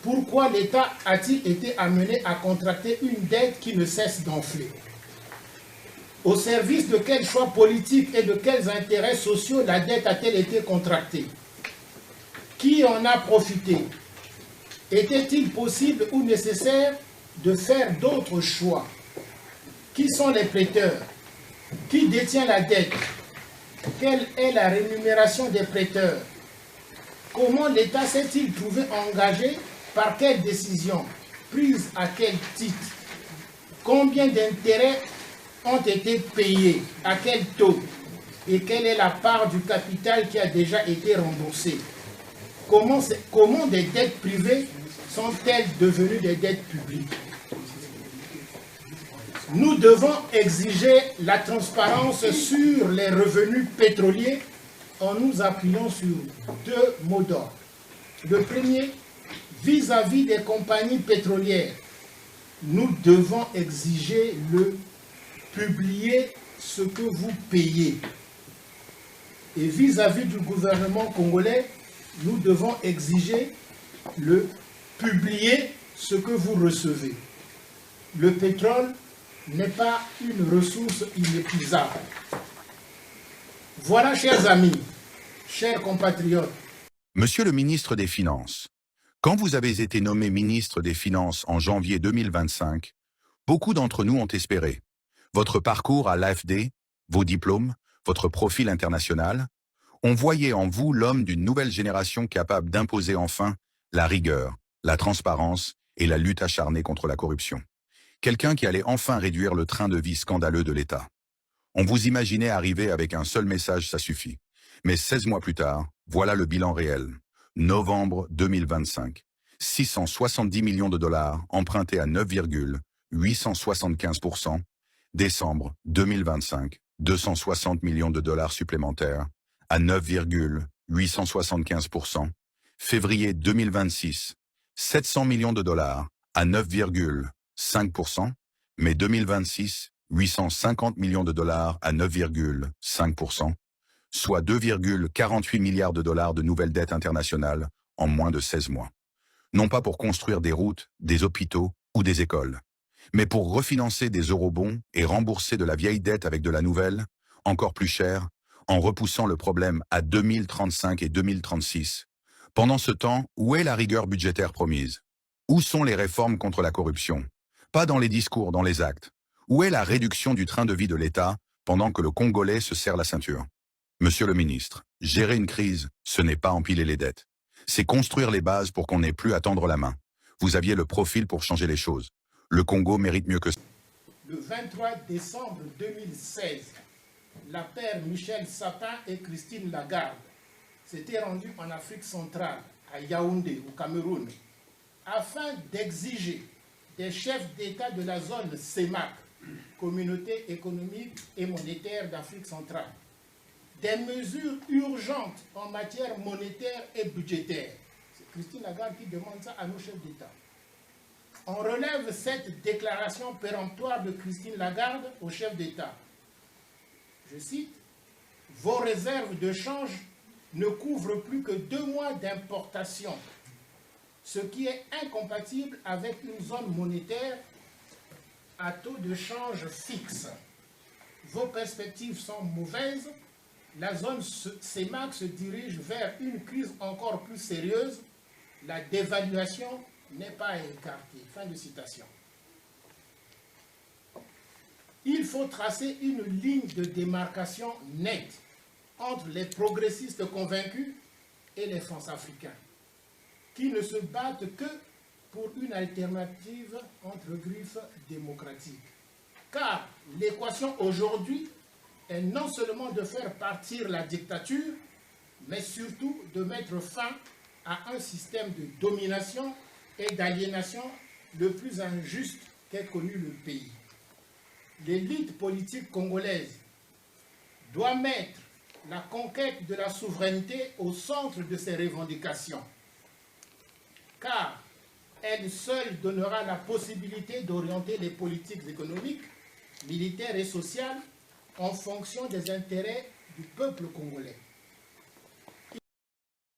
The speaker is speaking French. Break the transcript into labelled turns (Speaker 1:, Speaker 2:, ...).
Speaker 1: pourquoi l'État a-t-il été amené à contracter une dette qui ne cesse d'enfler? Au service de quels choix politiques et de quels intérêts sociaux la dette a-t-elle été contractée? Qui en a profité? Était-il possible ou nécessaire de faire d'autres choix? Qui sont les prêteurs? Qui détient la dette? Quelle est la rémunération des prêteurs? Comment l'État s'est-il trouvé engagé? Par quelle décision? Prise à quel titre? Combien d'intérêts ont été payés? À quel taux? Et quelle est la part du capital qui a déjà été remboursée? Comment des dettes privées sont-elles devenues des dettes publiques? Nous devons exiger la transparence sur les revenus pétroliers en nous appuyant sur deux mots d'ordre. Le premier, vis-à-vis des compagnies pétrolières, nous devons exiger le publier ce que vous payez. Et vis-à-vis du gouvernement congolais, nous devons exiger le publier ce que vous recevez. Le pétrole n'est pas une ressource inépuisable. Voilà, chers amis, chers compatriotes.
Speaker 2: Monsieur le ministre des Finances, quand vous avez été nommé ministre des Finances en janvier 2025, beaucoup d'entre nous ont espéré. Votre parcours à l'AFD, vos diplômes, votre profil international, on voyait en vous l'homme d'une nouvelle génération capable d'imposer enfin la rigueur, la transparence et la lutte acharnée contre la corruption. Quelqu'un qui allait enfin réduire le train de vie scandaleux de l'État. On vous imaginait arriver avec un seul message, ça suffit. Mais 16 mois plus tard, voilà le bilan réel. Novembre 2025. 670 millions de dollars empruntés à 9,875%. Décembre 2025. 260 millions de dollars supplémentaires à 9,875%. Février 2026. 700 millions de dollars à 9,5%. Mai 2026. 850 millions de dollars à 9,5%, soit 2,48 milliards de dollars de nouvelles dettes internationales en moins de 16 mois. Non pas pour construire des routes, des hôpitaux ou des écoles, mais pour refinancer des eurobonds et rembourser de la vieille dette avec de la nouvelle, encore plus chère, en repoussant le problème à 2035 et 2036. Pendant ce temps, où est la rigueur budgétaire promise? Où sont les réformes contre la corruption? Pas dans les discours, dans les actes. Où est la réduction du train de vie de l'État pendant que le Congolais se serre la ceinture? Monsieur le ministre, gérer une crise, ce n'est pas empiler les dettes. C'est construire les bases pour qu'on n'ait plus à tendre la main. Vous aviez le profil pour changer les choses. Le Congo mérite mieux que ça.
Speaker 1: Le 23 décembre 2016, la paire Michel Sapin et Christine Lagarde s'étaient rendus en Afrique centrale, à Yaoundé, au Cameroun, afin d'exiger des chefs d'État de la zone CEMAC, Communauté économique et monétaire d'Afrique centrale, des mesures urgentes en matière monétaire et budgétaire. C'est Christine Lagarde qui demande ça à nos chefs d'État. On relève cette déclaration péremptoire de Christine Lagarde aux chefs d'État. Je cite, « Vos réserves de change ne couvrent plus que 2 mois d'importation, ce qui est incompatible avec une zone monétaire à taux de change fixe. Vos perspectives sont mauvaises. La zone CEMAC se dirige vers une crise encore plus sérieuse. La dévaluation n'est pas à écarter. » Fin de citation. Il faut tracer une ligne de démarcation nette entre les progressistes convaincus et les France-Africains, qui ne se battent que pour une alternative entre griffes démocratiques. Car l'équation aujourd'hui est non seulement de faire partir la dictature, mais surtout de mettre fin à un système de domination et d'aliénation le plus injuste qu'ait connu le pays. L'élite politique congolaise doit mettre la conquête de la souveraineté au centre de ses revendications, car elle seule donnera la possibilité d'orienter les politiques économiques, militaires et sociales en fonction des intérêts du peuple congolais.